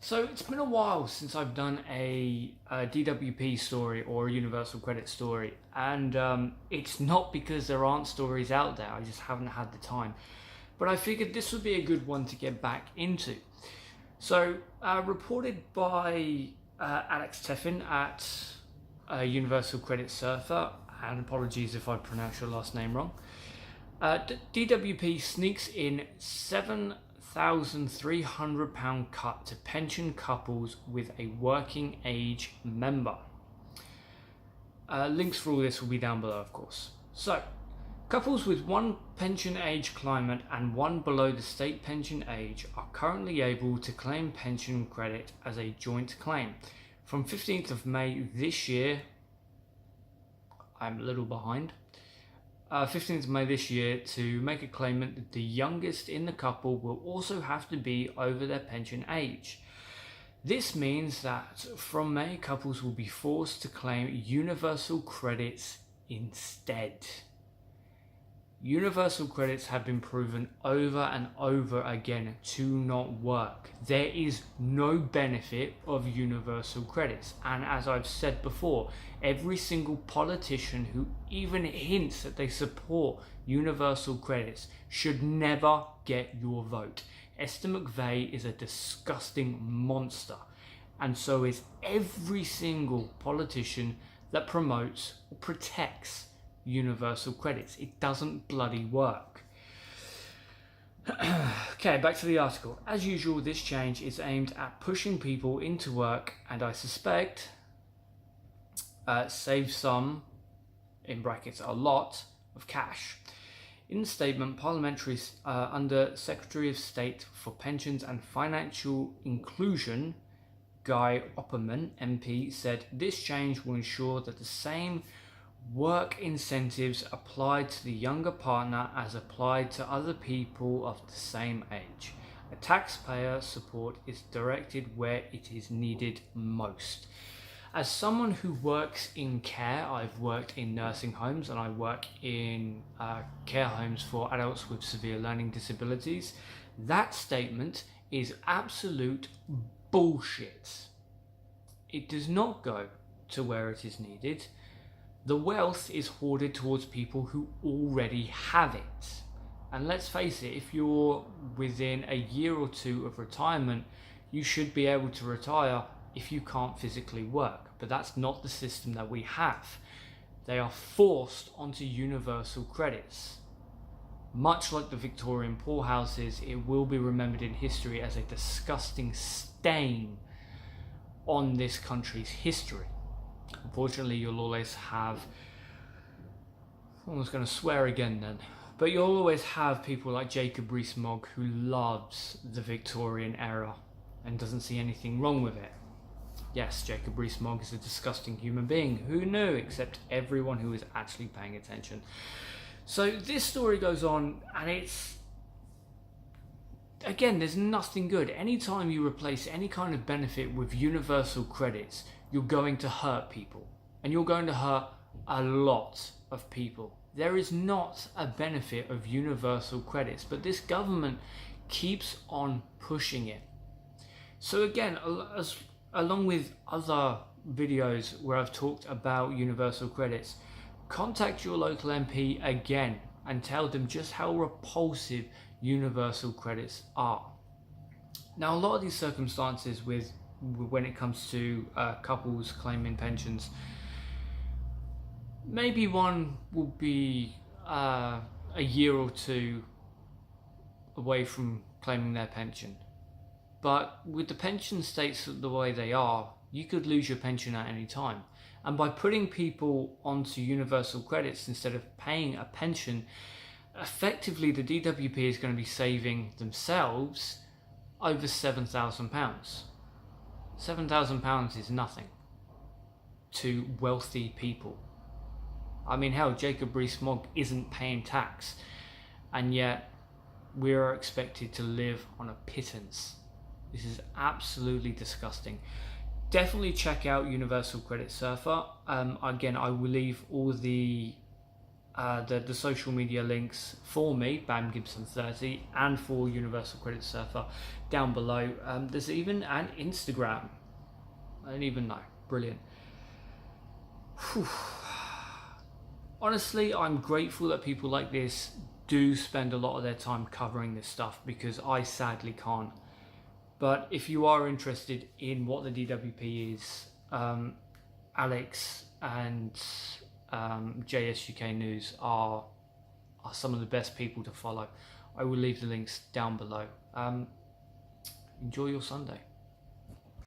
So it's been a while since I've done a DWP story or a universal credit story, and it's not because there aren't stories out there, I just haven't had the time. But I figured this would be a good one to get back into. So, reported by Alex Teffin at Universal Credit Surfer, and apologies if I pronounce your last name wrong. DWP sneaks in £7,300 cut to pension couples with a working age member. Links for all this will be down below, of course. So, couples with one pension age claimant and one below the state pension age are currently able to claim pension credit as a joint claim. From 15th of May this year, I'm a little behind. 15th of May this year, to make a claimant, the youngest in the couple will also have to be over their pension age. This means that from May, couples will be forced to claim universal credits instead. Universal credits have been proven over and over again to not work. There is no benefit of universal credits. And as I've said before, every single politician who even hints that they support universal credits should never get your vote. Esther McVeigh is a disgusting monster. And so is every single politician that promotes or protects universal credits. It doesn't bloody work. Okay, back to the article. As usual, this change is aimed at pushing people into work, and I suspect save some, in brackets a lot, of cash. In the statement, Parliamentary Under Secretary of State for Pensions and Financial Inclusion, Guy Opperman, MP, said this change will ensure that the same work incentives applied to the younger partner as applied to other people of the same age. A taxpayer support is directed where it is needed most. As someone who works in care, I've worked in nursing homes and I work in care homes for adults with severe learning disabilities. That statement is absolute bullshit. It does not go to where it is needed. The wealth is hoarded towards people who already have it. And let's face it, if you're within a year or two of retirement, you should be able to retire if you can't physically work. But that's not the system that we have. They are forced onto universal credits. Much like the Victorian poorhouses, it will be remembered in history as a disgusting stain on this country's history. Unfortunately, you'll always have, I was going to swear again then, but you'll always have people like Jacob Rees-Mogg who loves the Victorian era and doesn't see anything wrong with it. Yes, Jacob Rees-Mogg is a disgusting human being. Who knew, except everyone who is actually paying attention. So this story goes on, and it's, again, there's nothing good. Anytime you replace any kind of benefit with universal credits, you're going to hurt people, and you're going to hurt a lot of people. There is not a benefit of universal credits, but this government keeps on pushing it. So again, along with other videos where I've talked about universal credits, contact your local MP again and tell them just how repulsive universal credits are. Now, a lot of these circumstances when it comes to couples claiming pensions, maybe one will be a year or two away from claiming their pension. But with the pension states the way they are, you could lose your pension at any time. And by putting people onto universal credits instead of paying a pension, effectively the DWP is going to be saving themselves over £7,000. £7,000 is nothing to wealthy people. I mean, hell, Jacob Rees-Mogg isn't paying tax, and yet we are expected to live on a pittance. This is absolutely disgusting. Definitely check out Universal Credit Surfer. Again, I will leave all the the social media links for me, Bam Gibson 30, and for Universal Credit Surfer down below. There's even an Instagram. I don't even know. Brilliant. Whew. Honestly, I'm grateful that people like this do spend a lot of their time covering this stuff, because I sadly can't. But if you are interested in what the DWP is, Alex and JSUK News are some of the best people to follow. I will leave the links down below. Enjoy your Sunday.